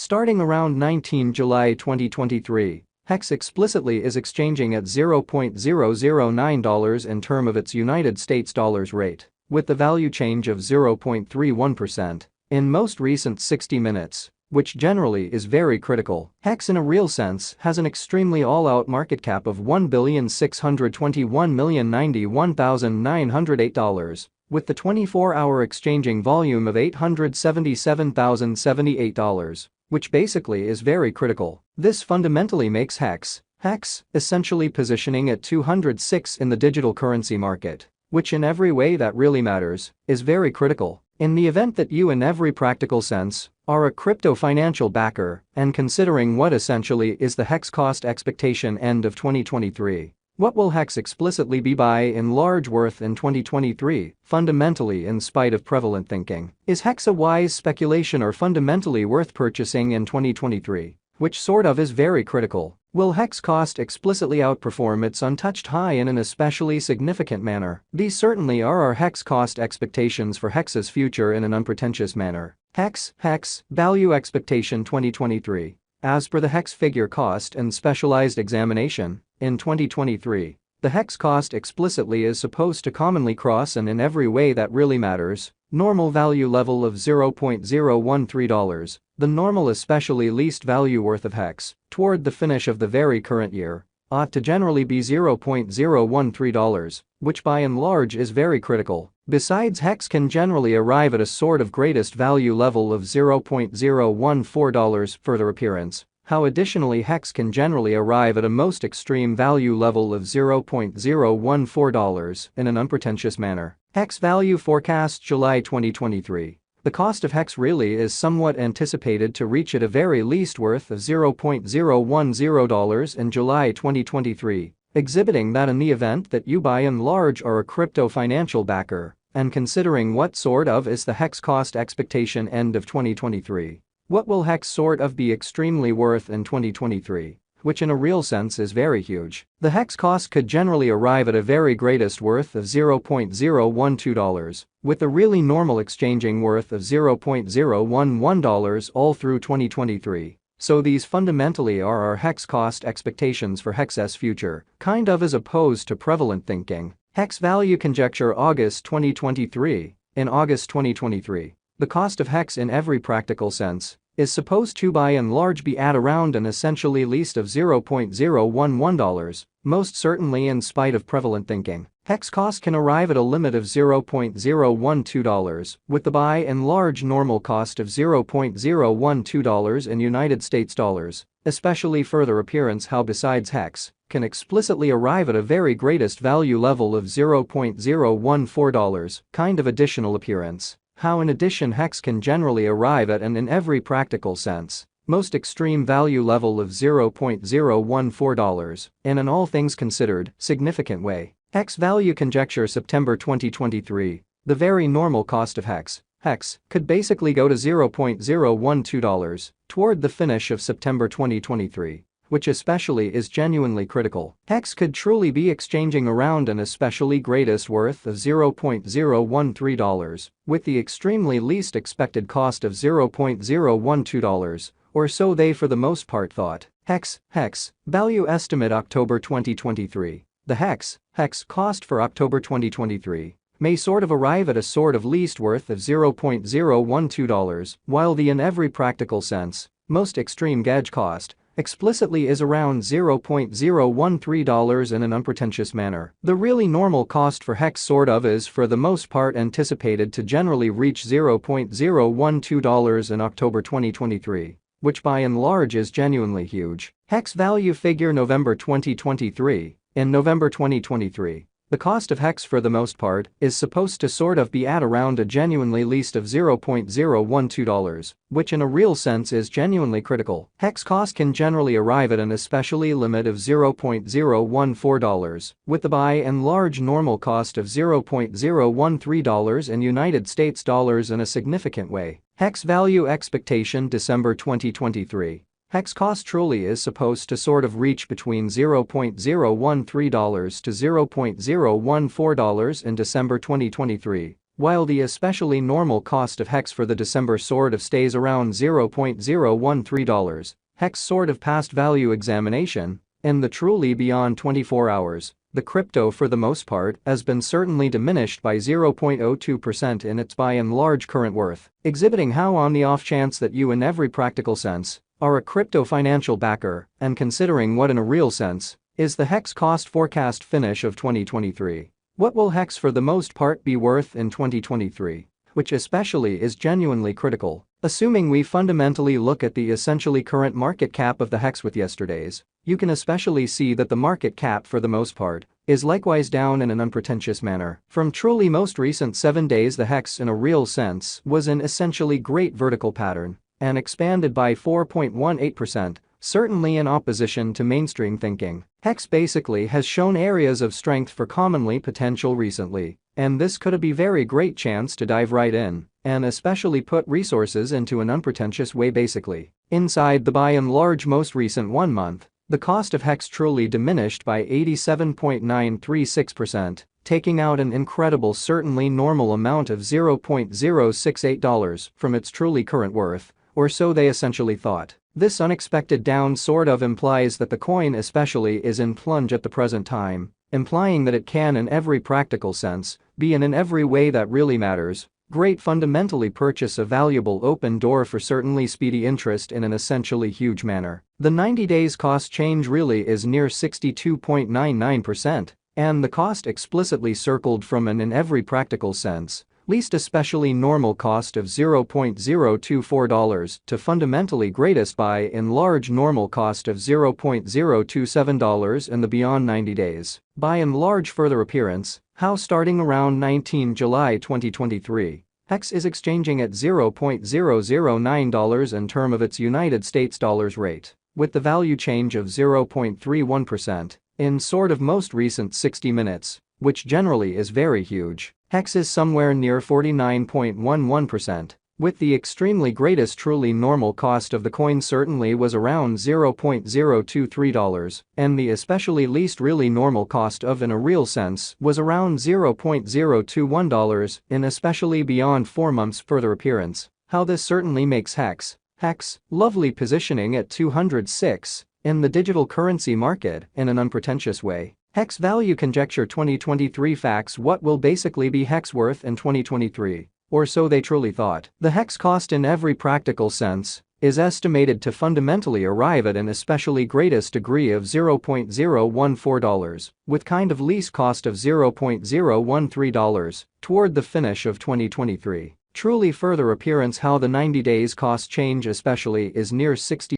Starting around 19 July 2023, HEX explicitly is exchanging at $0.009 in term of its United States dollars rate, with the value change of 0.31% in most recent 60 minutes, which generally is very critical. HEX in a real sense has an extremely all-out market cap of $1,621,091,908, with the 24-hour exchanging volume of $877,078, which basically is very critical. This fundamentally makes HEX essentially positioning at 206 in the digital currency market, which in every way that really matters, is very critical. In the event that you in every practical sense are a crypto financial backer and considering what essentially is the HEX cost expectation end of 2023, what will HEX explicitly be by and large worth in 2023, fundamentally in spite of prevalent thinking? Is HEX a wise speculation or fundamentally worth purchasing in 2023? Which sort of is very critical. Will HEX cost explicitly outperform its untouched high in an especially significant manner? These certainly are our HEX cost expectations for HEX's future in an unpretentious manner. HEX value expectation 2023. As per the HEX figure cost and specialized examination, in 2023, the HEX cost explicitly is supposed to commonly cross and in every way that really matters, normal value level of $0.013, the normal especially least value worth of HEX, toward the finish of the very current year, ought to generally be $0.013, which by and large is very critical. Besides, HEX can generally arrive at a sort of greatest value level of $0.014 further appearance. How additionally HEX can generally arrive at a most extreme value level of $0.014 in an unpretentious manner. HEX value forecast July 2023. The cost of HEX really is somewhat anticipated to reach at a very least worth of $0.010 in July 2023, exhibiting that in the event that you by and large are a crypto financial backer and considering what sort of is the HEX cost expectation end of 2023. What will HEX sort of be extremely worth in 2023, which in a real sense is very huge. The HEX cost could generally arrive at a very greatest worth of $0.012, with a really normal exchanging worth of $0.011 all through 2023. So these fundamentally are our HEX cost expectations for HEX's future, kind of as opposed to prevalent thinking. HEX value conjecture August 2023. In August 2023, the cost of HEX in every practical sense is supposed to by and large be at around an essentially least of $0.011, most certainly in spite of prevalent thinking. HEX cost can arrive at a limit of $0.012, with the by and large normal cost of $0.012 in United States dollars, especially further appearance how besides HEX can explicitly arrive at a very greatest value level of $0.014, kind of additional appearance. How in addition HEX can generally arrive at and in every practical sense, most extreme value level of $0.014 in an all things considered significant way. HEX value conjecture September 2023, the very normal cost of HEX could basically go to $0.012 toward the finish of September 2023, which especially is genuinely critical. HEX could truly be exchanging around an especially greatest worth of $0.013, with the extremely least expected cost of $0.012, or so they for the most part thought. HEX value estimate October 2023. The HEX cost for October 2023 may sort of arrive at a sort of least worth of $0.012, while the in every practical sense, most extreme gauge cost explicitly is around $0.013 in an unpretentious manner. The really normal cost for HEX sort of is for the most part anticipated to generally reach $0.012 in October 2023, which by and large is genuinely huge. HEX value figure November 2023. In November 2023, the cost of HEX for the most part is supposed to sort of be at around a genuinely least of $0.012, which in a real sense is genuinely critical. HEX cost can generally arrive at an especially limit of $0.014, with the by and large normal cost of $0.013 in United States dollars in a significant way. HEX value expectation December 2023. HEX cost truly is supposed to sort of reach between $0.013 to $0.014 in December 2023, while the especially normal cost of HEX for the December sort of stays around $0.013. HEX sort of past value examination. In the truly beyond 24 hours, the crypto for the most part has been certainly diminished by 0.02% in its by and large current worth, exhibiting how on the off chance that you in every practical sense are a crypto financial backer and considering what in a real sense is the HEX cost forecast finish of 2023. What will HEX for the most part be worth in 2023? Which especially is genuinely critical, assuming we fundamentally look at the essentially current market cap of the HEX with yesterday's. You can especially see that the market cap for the most part is likewise down in an unpretentious manner. From truly most recent 7 days, the HEX in a real sense was in essentially great vertical pattern and expanded by 4.18%, certainly in opposition to mainstream thinking. HEX basically has shown areas of strength for commonly potential recently, and this could be very great chance to dive right in and especially put resources into an unpretentious way basically. Inside the by and large most recent 1 month, the cost of HEX truly diminished by 87.936%, taking out an incredible certainly normal amount of $0.068 from its truly current worth, or so they essentially thought. This unexpected down sort of implies that the coin especially is in plunge at the present time, implying that it can in every practical sense be in every way that really matters. Great fundamentally purchase a valuable open door for certainly speedy interest in an essentially huge manner. The 90 days cost change really is near 62.99%, and the cost explicitly circled from an in every practical sense least especially normal cost of $0.024 to fundamentally greatest by in large normal cost of $0.027 in the beyond 90 days. By and large further appearance, how starting around 19 July 2023, HEX is exchanging at $0.009 in term of its United States dollars rate, with the value change of 0.31% in sort of most recent 60 minutes, which generally is very huge. HEX is somewhere near 49.11%, with the extremely greatest truly normal cost of the coin certainly was around $0.023, and the especially least really normal cost of in a real sense was around $0.021 in especially beyond 4 months further appearance. How this certainly makes HEX lovely positioning at 206 in the digital currency market in an unpretentious way. HEX value conjecture 2023 facts. What will basically be HEX worth in 2023, or so they truly thought. The HEX cost in every practical sense is estimated to fundamentally arrive at an especially greatest degree of $0.014, with kind of least cost of $0.013 toward the finish of 2023. Truly further appearance how the 90 days cost change especially is near 60